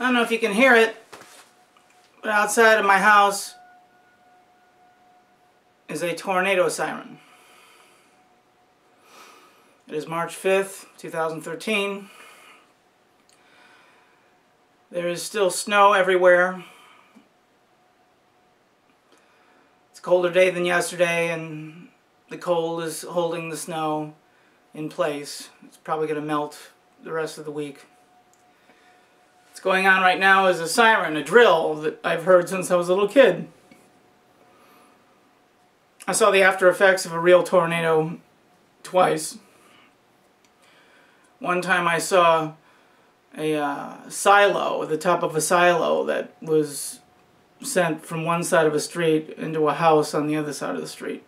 I don't know if you can hear it, but outside of my house is a tornado siren. It is March 5th, 2013. There is still snow everywhere. It's a colder day than yesterday, and the cold is holding the snow in place. It's probably going to melt the rest of the week. What's going on right now is a siren, a drill that I've heard since I was a little kid. I saw the after effects of a real tornado twice. One time I saw a silo, the top of a silo that was sent from one side of a street into a house on the other side of the street.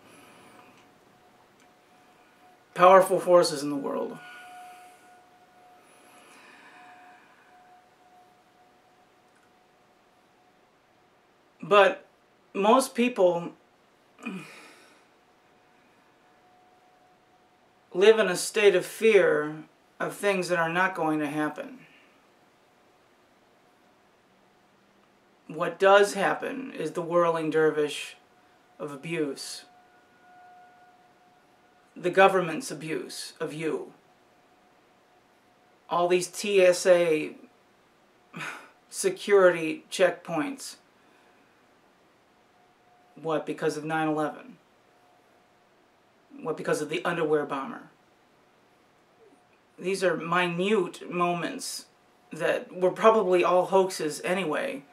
Powerful forces in the world. But most people live in a state of fear of things that are not going to happen. What does happen is the whirling dervish of abuse. The government's abuse of you. All these TSA security checkpoints. What, because of 9/11? What, because of the underwear bomber? These are minute moments that were probably all hoaxes anyway.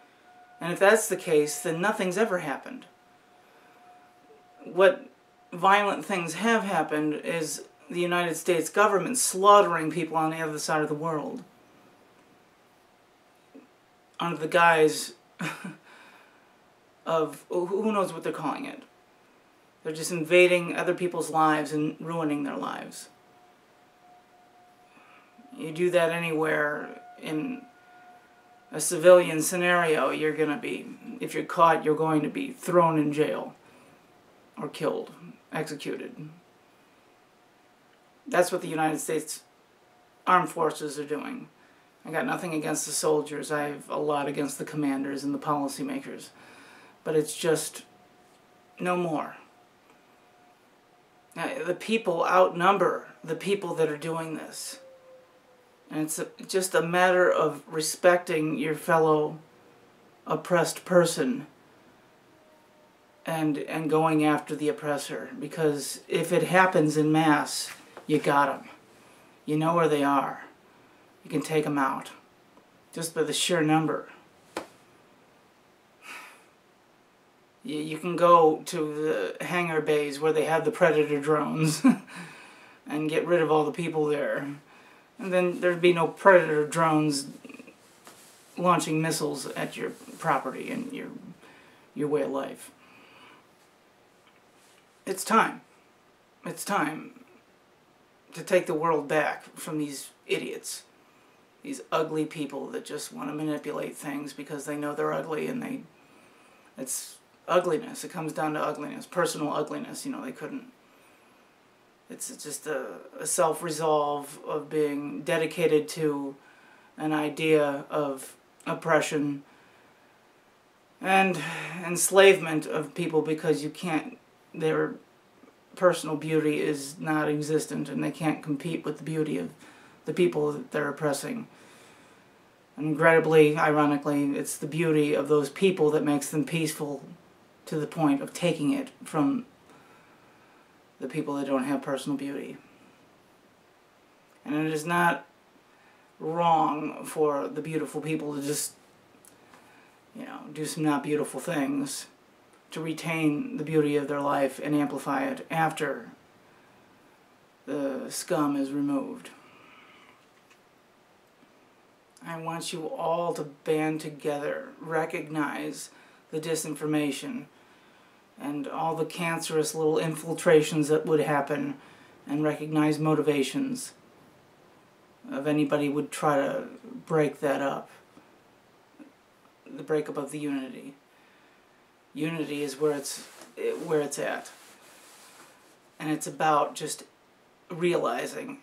And if that's the case, then nothing's ever happened. What violent things have happened is the United States government slaughtering people on the other side of the world. Under the guise of, who knows what they're calling it. They're just invading other people's lives and ruining their lives. You do that anywhere in a civilian scenario, you're going to be, if you're caught, you're going to be thrown in jail or killed, executed. That's what the United States Armed Forces are doing. I got nothing against the soldiers. I have a lot against the commanders and the policymakers. But it's just no more. Now, the people outnumber the people that are doing this. And it's just a matter of respecting your fellow oppressed person and going after the oppressor. Because if it happens in mass, you got them. You know where they are. You can take them out. Just by the sheer number. You can go to the hangar bays where they have the Predator drones and get rid of all the people there. And then there'd be no Predator drones launching missiles at your property and your way of life. It's time. It's time to take the world back from these idiots. These ugly people that just want to manipulate things because they know they're ugly and it's ugliness. It comes down to ugliness. Personal ugliness. You know, they couldn't. It's just a self-resolve of being dedicated to an idea of oppression and enslavement of people because you can't, their personal beauty is not existent and they can't compete with the beauty of the people that they're oppressing. And regrettably, ironically, it's the beauty of those people that makes them peaceful to the point of taking it from the people that don't have personal beauty. And it is not wrong for the beautiful people to just, you know, do some not beautiful things, to retain the beauty of their life and amplify it after the scum is removed. I want you all to band together, recognize the disinformation and all the cancerous little infiltrations that would happen, and recognize motivations of anybody who would try to break that up. The breakup of the unity. Unity is where it's at. And it's about just realizing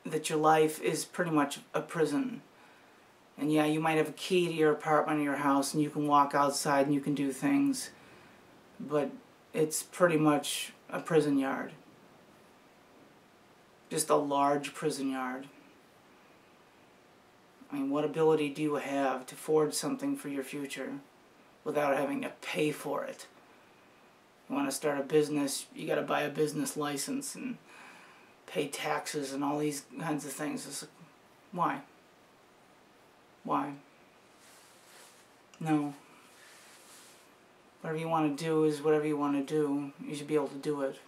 that your life is pretty much a prison And yeah, you might have a key to your apartment or your house and you can walk outside and you can do things. But it's pretty much a prison yard. Just a large prison yard. I mean, what ability do you have to forge something for your future without having to pay for it? You want to start a business, you got to buy a business license and pay taxes and all these kinds of things. It's like, why? Why? No. Whatever you want to do is whatever you want to do. You should be able to do it.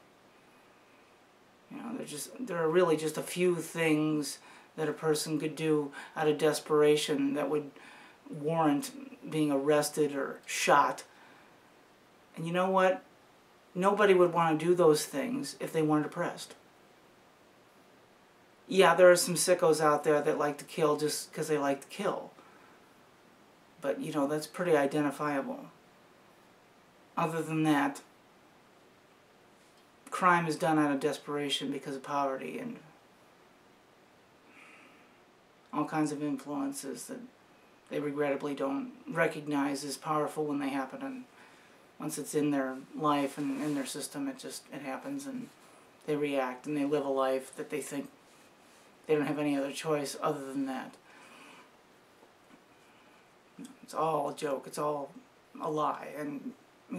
You know, there are really just a few things that a person could do out of desperation that would warrant being arrested or shot. And you know what? Nobody would want to do those things if they weren't depressed. Yeah, there are some sickos out there that like to kill just because they like to kill. But, you know, that's pretty identifiable. Other than that, crime is done out of desperation because of poverty and all kinds of influences that they regrettably don't recognize as powerful when they happen. And once it's in their life and in their system, it happens, and they react and they live a life that they think they don't have any other choice other than that. It's all a joke. It's all a lie. And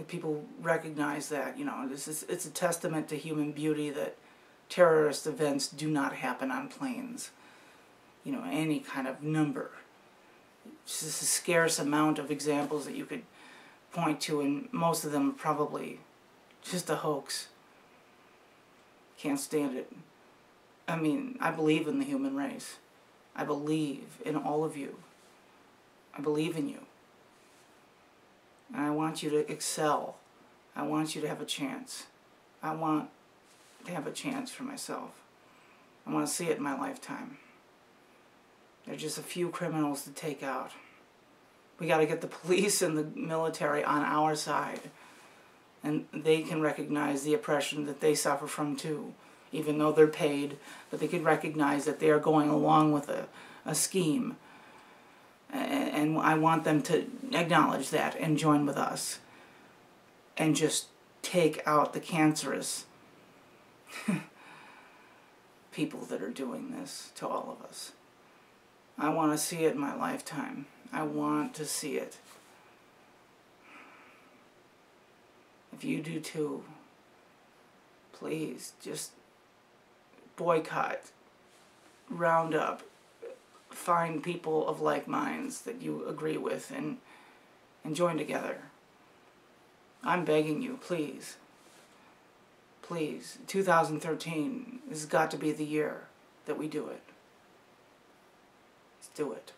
people recognize that, you know, it's a testament to human beauty that terrorist events do not happen on planes. You know, any kind of number. It's just a scarce amount of examples that you could point to, and most of them are probably just a hoax. Can't stand it. I mean, I believe in the human race. I believe in all of you. I believe in you. And I want you to excel. I want you to have a chance. I want to have a chance for myself. I want to see it in my lifetime. There's just a few criminals to take out. We got to get the police and the military on our side. And they can recognize the oppression that they suffer from too. Even though they're paid, but they can recognize that they are going along with a scheme. And I want them to acknowledge that and join with us. And just take out the cancerous people that are doing this to all of us. I want to see it in my lifetime. I want to see it. If you do too, please just boycott, round up, find people of like minds that you agree with and join together. I'm begging you, please. Please, 2013 has got to be the year that we do it. Let's do it.